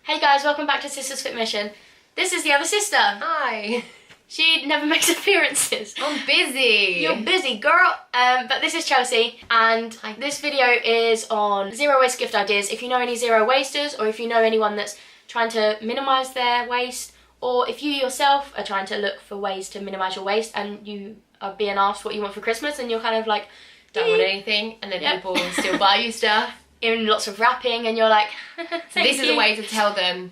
Hey guys, welcome back to Sisters Fit Mission. This is the other sister. Hi. She never makes appearances. I'm busy. You're busy, girl. But this is Chelsea, and this video is on zero waste gift ideas. If you know any zero wasters, or if you know anyone that's trying to minimise their waste, or if you yourself are trying to look for ways to minimise your waste and you are being asked what you want for Christmas and you're kind of like, don't want anything, and then people still buy you stuff. In lots of wrapping, and you're like, so this is a way to tell them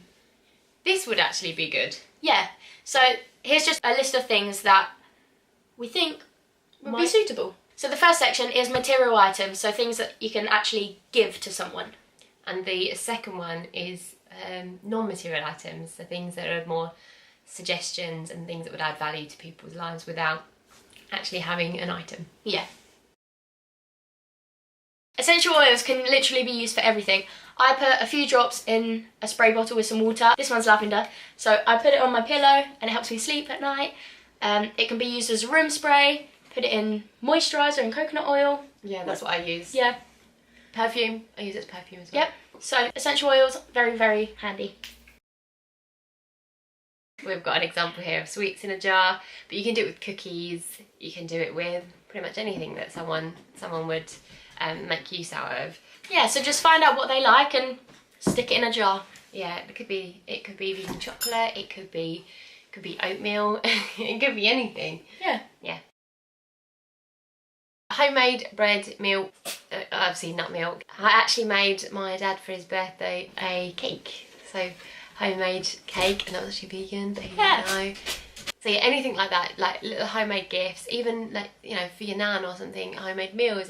this would actually be good. Yeah. So here's just a list of things that we think would be suitable. So the first section is material items, so things that you can actually give to someone. And the second one is non-material items, so things that are more suggestions and things that would add value to people's lives without actually having an item. Yeah. Essential oils can literally be used for everything. I put a few drops in a spray bottle with some water. This one's lavender. So I put it on my pillow and it helps me sleep at night. It can be used as a room spray. Put it in moisturiser and coconut oil. Yeah, that's what I use. Yeah. Perfume. I use it as perfume as well. Yep. So essential oils, very, very handy. We've got an example here of sweets in a jar, but you can do it with cookies. You can do it with pretty much anything that someone would make use out of. Yeah, so just find out what they like and stick it in a jar. Yeah, it could be vegan chocolate, it could be oatmeal, it could be anything. Yeah. Yeah. Homemade bread, milk, obviously nut milk. I actually made my dad for his birthday a cake. So homemade cake, and that was actually vegan, but he didn't know. So yeah, anything like that, like little homemade gifts, even like, you know, for your nan or something, homemade meals,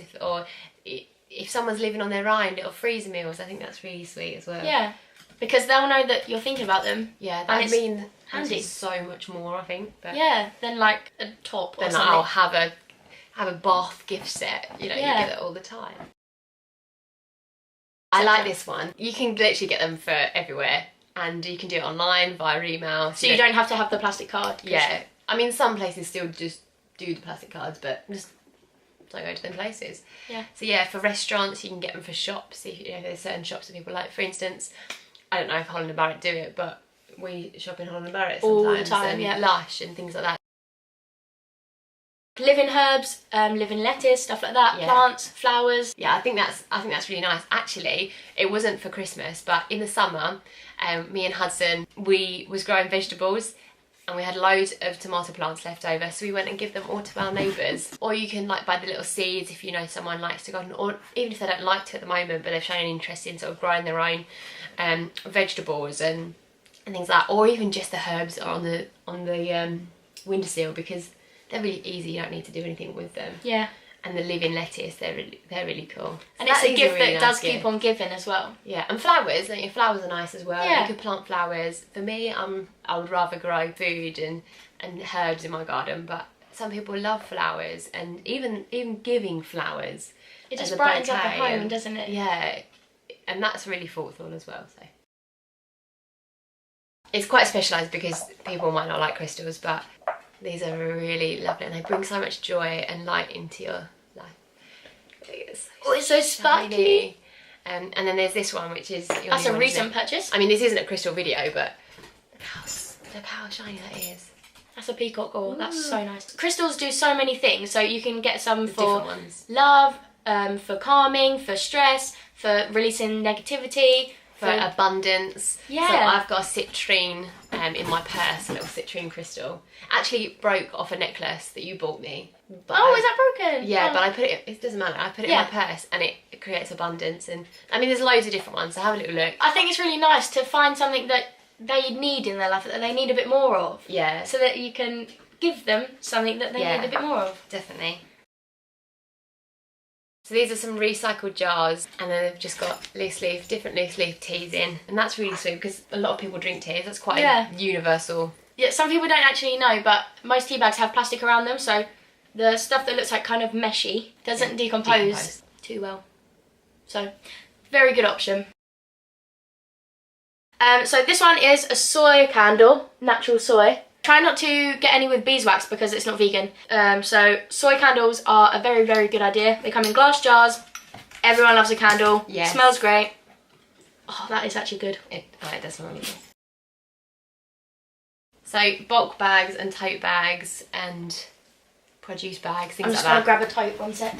if someone's living on their own, little freezer meals, I think that's really sweet as well. Yeah, because they'll know that you're thinking about them. Yeah, that means handy. So much more, I think. But yeah, than like a top or then something. I'll have a bath gift set, you know, you get it all the time. I like this one. You can literally get them for everywhere. And you can do it online via email. So you don't have to have the plastic card. Yeah. I mean, some places still just do the plastic cards, but just don't go to them places. Yeah. So yeah, for restaurants, you can get them for shops. If, you know, there's certain shops that people like. For instance, I don't know if Holland & Barrett do it, but we shop in Holland & Barrett sometimes. All the time, and yeah. Lush and things like that. Living herbs, living lettuce, stuff like that. Yeah. Plants, flowers. Yeah, I think that's really nice. Actually, it wasn't for Christmas, but in the summer, me and Hudson, we was growing vegetables, and we had loads of tomato plants left over, so we went and give them all to our neighbours. Or you can like buy the little seeds if you know someone likes to garden, or even if they don't like to at the moment, but they've shown an interest in sort of growing their own vegetables and things like that. Or even just the herbs on the windowsill, because they're really easy. You don't need to do anything with them. Yeah. And the living lettuce, they're really cool. And it's a gift that does keep on giving as well. Yeah, and flowers. Your flowers are nice as well. Yeah. You could plant flowers. For me, I would rather grow food and herbs in my garden, but some people love flowers, and even giving flowers. It just brightens up a home, doesn't it? Yeah, and that's really thoughtful as well. So it's quite specialised because people might not like crystals, but these are really lovely, and they bring so much joy and light into your life. It's so sparkly. And then there's this one, which is... That's a recent purchase. I mean, this isn't a crystal video, but look how shiny that is. That's a peacock ore. That's so nice. Crystals do so many things, so you can get some for love, for calming, for stress, for releasing negativity, for abundance. Yeah. So I've got a citrine in my purse, a little citrine crystal. Actually broke off a necklace that you bought me. But is that broken? Yeah, oh. but I put it doesn't matter, I put it in my purse, and it creates abundance. And I mean, there's loads of different ones, so have a little look. I think it's really nice to find something that they need in their life, that they need a bit more of. Yeah. So that you can give them something that they need a bit more of. Definitely. So these are some recycled jars, and then they've just got different loose leaf teas in, and that's really sweet because a lot of people drink teas. That's quite a universal. Yeah, some people don't actually know, but most tea bags have plastic around them, so the stuff that looks like kind of meshy doesn't decompose too well. So, very good option. So this one is a soy candle, natural soy. Try not to get any with beeswax because it's not vegan. So soy candles are a very, very good idea. They come in glass jars. Everyone loves a candle. Yes. Smells great. Oh, that is actually good. It does smell really good. So bulk bags and tote bags and produce bags, things I'm like just that. going to grab a tote, 1 sec.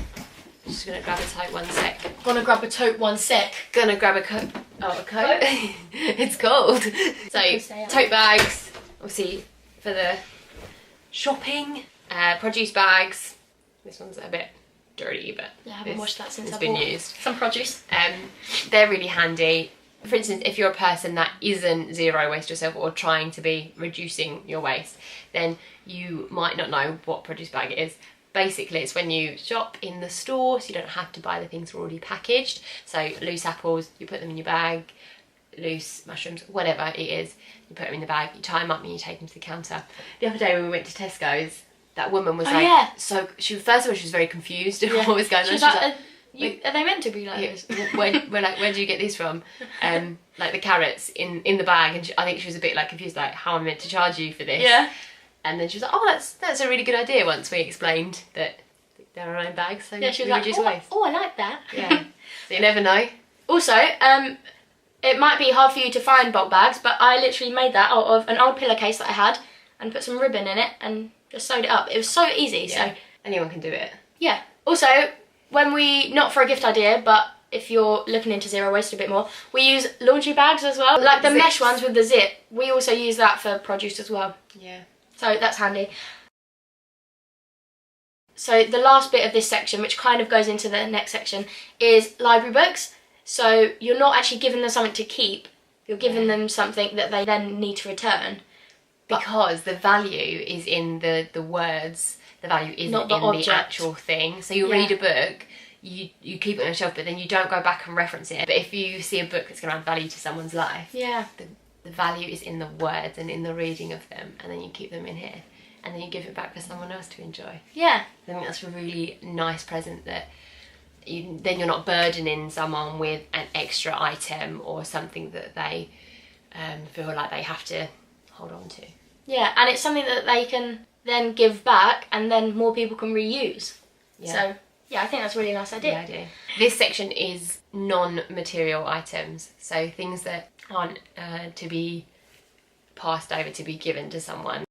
Just going to grab a tote 1 sec. Gonna grab a tote, 1 sec. Gonna grab a coat. Oh, a coat? It's cold. So, tote bags, obviously for the shopping. Produce bags. This one's a bit dirty, but Yeah, I haven't washed that since it's I been bought used. some produce. They're really handy. For instance, if you're a person that isn't zero waste yourself or trying to be reducing your waste, then you might not know what produce bag it is. Basically, it's when you shop in the store, so you don't have to buy the things already packaged. So loose apples, you put them in your bag. Loose mushrooms, whatever it is, you put them in the bag, you tie them up and you take them to the counter. The other day when we went to Tesco's, that woman was so she first of all she was very confused at what was going on. She was like, are they meant to be like this? Where do you get these from? Like the carrots in the bag, and I think she was a bit like confused, like how am I meant to charge you for this? Yeah. And then she was like, oh, that's a really good idea. Once we explained that they're our own bags, so yeah, she was we like, reduce waste. I like that. Yeah. So you never know. Also, it might be hard for you to find bulk bags, but I literally made that out of an old pillowcase that I had and put some ribbon in it and just sewed it up. It was so easy. Yeah. So anyone can do it. yeah. Also, not for a gift idea, but if you're looking into zero waste a bit more, we use laundry bags as well. Like the mesh ones with the zip. We also use that for produce as well. Yeah. So that's handy. So the last bit of this section, which kind of goes into the next section, is library books. So you're not actually giving them something to keep, you're giving them something that they then need to return. Because the value is in the words, the value isn't Not the in object. the actual thing. So you read a book, you keep it on a shelf, but then you don't go back and reference it. But if you see a book that's going to add value to someone's life, the value is in the words and in the reading of them, and then you keep them in here. And then you give it back for someone else to enjoy. Yeah. I think that's a really nice present that then you're not burdening someone with an extra item or something that they feel like they have to hold on to. Yeah, and it's something that they can then give back and then more people can reuse. Yeah. So, yeah, I think that's a really nice idea. Yeah, I do. This section is non-material items, so things that aren't to be passed over, to be given to someone.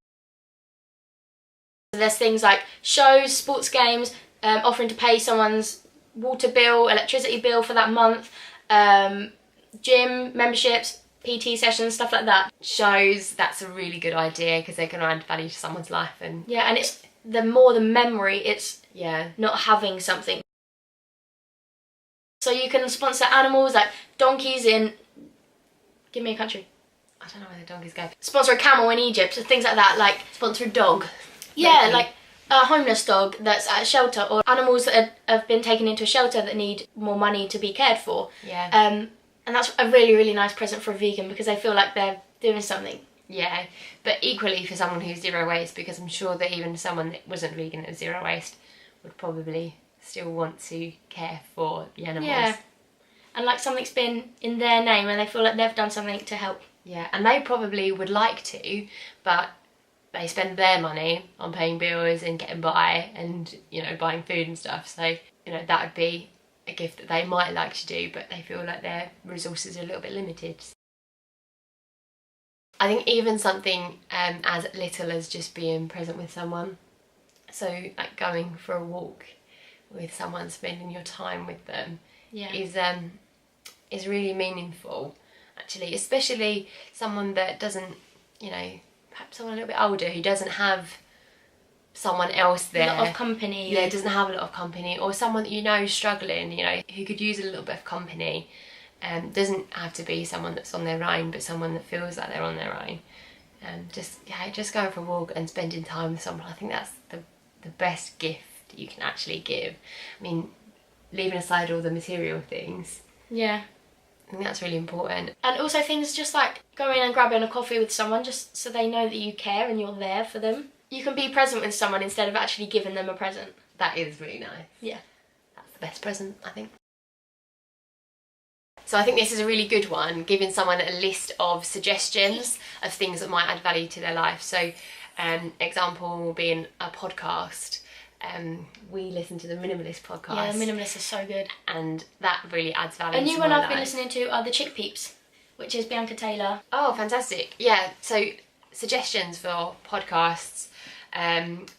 There's things like shows, sports games, offering to pay someone's water bill, electricity bill for that month, gym memberships, PT sessions, stuff like that. Shows, that's a really good idea because they can add value to someone's life. And yeah, and it's the more the memory, it's yeah, not having something. So you can sponsor animals like donkeys in, give me a country. I don't know where the donkeys go. Sponsor a camel in Egypt, things like that. Like Sponsor a dog. yeah, maybe. like a homeless dog that's at a shelter, or animals that have been taken into a shelter that need more money to be cared for. Yeah. And that's a really, really nice present for a vegan because they feel like they're doing something. Yeah, but equally for someone who's zero waste, because I'm sure that even someone that wasn't vegan that was zero waste would probably still want to care for the animals. Yeah. And like something's been in their name and they feel like they've done something to help. Yeah, and they probably would like to, but they spend their money on paying bills and getting by and, you know, buying food and stuff. So, you know, that would be a gift that they might like to do, but they feel like their resources are a little bit limited. I think even something as little as just being present with someone. So, like going for a walk with someone, spending your time with them is really meaningful, actually, especially someone that doesn't, you know, perhaps someone a little bit older who doesn't have someone else there. A lot of company. Yeah, doesn't have a lot of company, or someone that you know is struggling, you know, who could use a little bit of company. Doesn't have to be someone that's on their own, but someone that feels like they're on their own. Just going for a walk and spending time with someone, I think that's the best gift you can actually give. I mean, leaving aside all the material things. Yeah. I think that's really important. And also things just like going and grabbing a coffee with someone just so they know that you care and you're there for them. You can be present with someone instead of actually giving them a present. That is really nice. Yeah. That's the best present, I think. So I think this is a really good one, giving someone a list of suggestions of things that might add value to their life. So example being a podcast. we listen to the Minimalist podcast. Yeah, the Minimalists are so good. And that really adds value A to new my one I've life. been listening to are the Chick Peeps, which is Bianca Taylor. Oh, fantastic. Yeah, so suggestions for podcasts,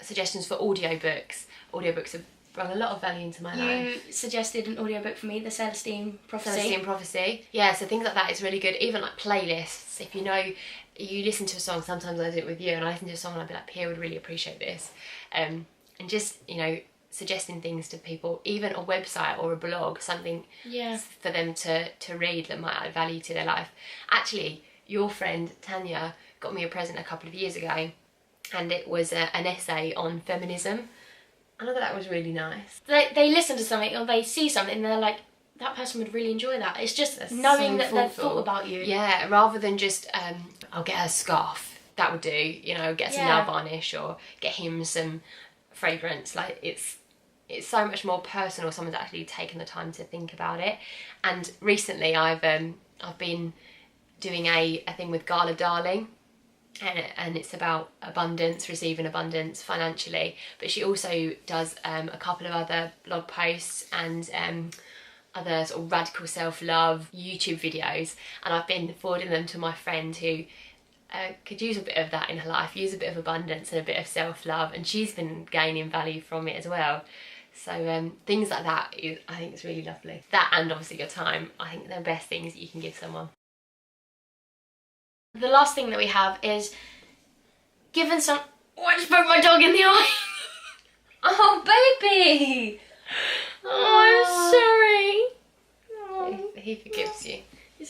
suggestions for audiobooks. Audiobooks have brought a lot of value into my life. You suggested an audiobook for me, The Celestine Prophecy. Celestine Prophecy. Yeah, so things like that is really good. Even like playlists. If you know, you listen to a song, sometimes I do it with you, and I listen to a song and I'll be like, Pia would really appreciate this. And just, you know, suggesting things to people, even a website or a blog, something for them to read that might add value to their life. Actually, your friend Tanya got me a present a couple of years ago, and it was an essay on feminism. I thought that was really nice. They listen to something or they see something and they're like, that person would really enjoy that. It's just That's knowing so that they've thoughtful. thought about you. Yeah, rather than just, I'll get her a scarf. That would do, you know, get some nail varnish or get him some fragrance. Like, it's so much more personal. Someone's actually taken the time to think about it. And recently I've been doing a thing with Gala Darling. And it's about abundance, receiving abundance financially. But she also does a couple of other blog posts and other sort of radical self-love YouTube videos. And I've been forwarding them to my friend who could use a bit of that in her life, use a bit of abundance and a bit of self-love. And she's been gaining value from it as well. So things like that, I think it's really lovely. That and obviously your time, I think they're the best things that you can give someone. The last thing that we have is giving some... Oh, I just poked my dog in the eye. Oh, baby! Oh, I'm sorry. He forgives you.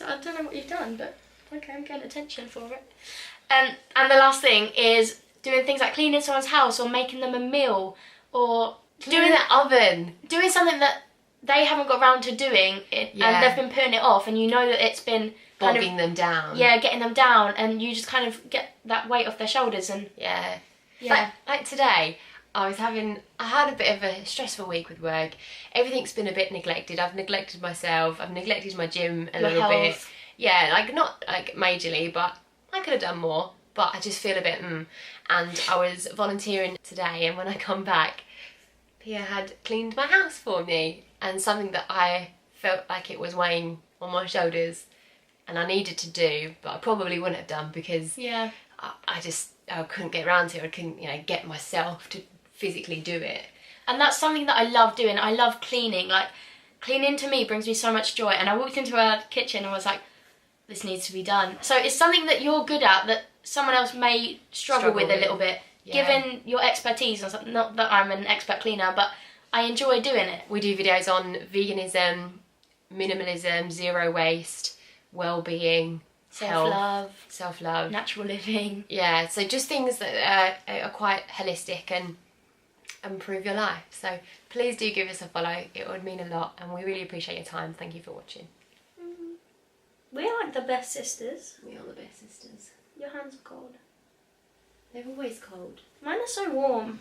I don't know what you've done, but okay, I'm getting attention for it. And the last thing is doing things like cleaning someone's house or making them a meal or Doing the oven. Doing something that they haven't got around to doing and they've been putting it off, and you know that it's been kind bogging them down. Yeah, getting them down, and you just kind of get that weight off their shoulders. And yeah. Like today, I had a bit of a stressful week with work. Everything's been a bit neglected. I've neglected myself. I've neglected my gym a little bit. Yeah, like not like majorly, but I could have done more. But I just feel a bit And I was volunteering today, and when I come back, Pia had cleaned my house for me, and something that I felt like it was weighing on my shoulders and I needed to do, but I probably wouldn't have done because I couldn't get around to it. I couldn't, get myself to physically do it. And that's something that I love doing. I love cleaning. Like, cleaning to me brings me so much joy. And I walked into our kitchen and was like, this needs to be done. So it's something that you're good at that someone else may struggle with a little bit. Yeah. Given your expertise on something, not that I'm an expert cleaner, but I enjoy doing it. We do videos on veganism, minimalism, zero waste, well-being, self-love, natural living. Yeah, so just things that are quite holistic and improve your life. So please do give us a follow. It would mean a lot, and we really appreciate your time. Thank you for watching. We are like the best sisters. We are the best sisters. Your hands are cold. They're always cold. Mine are so warm.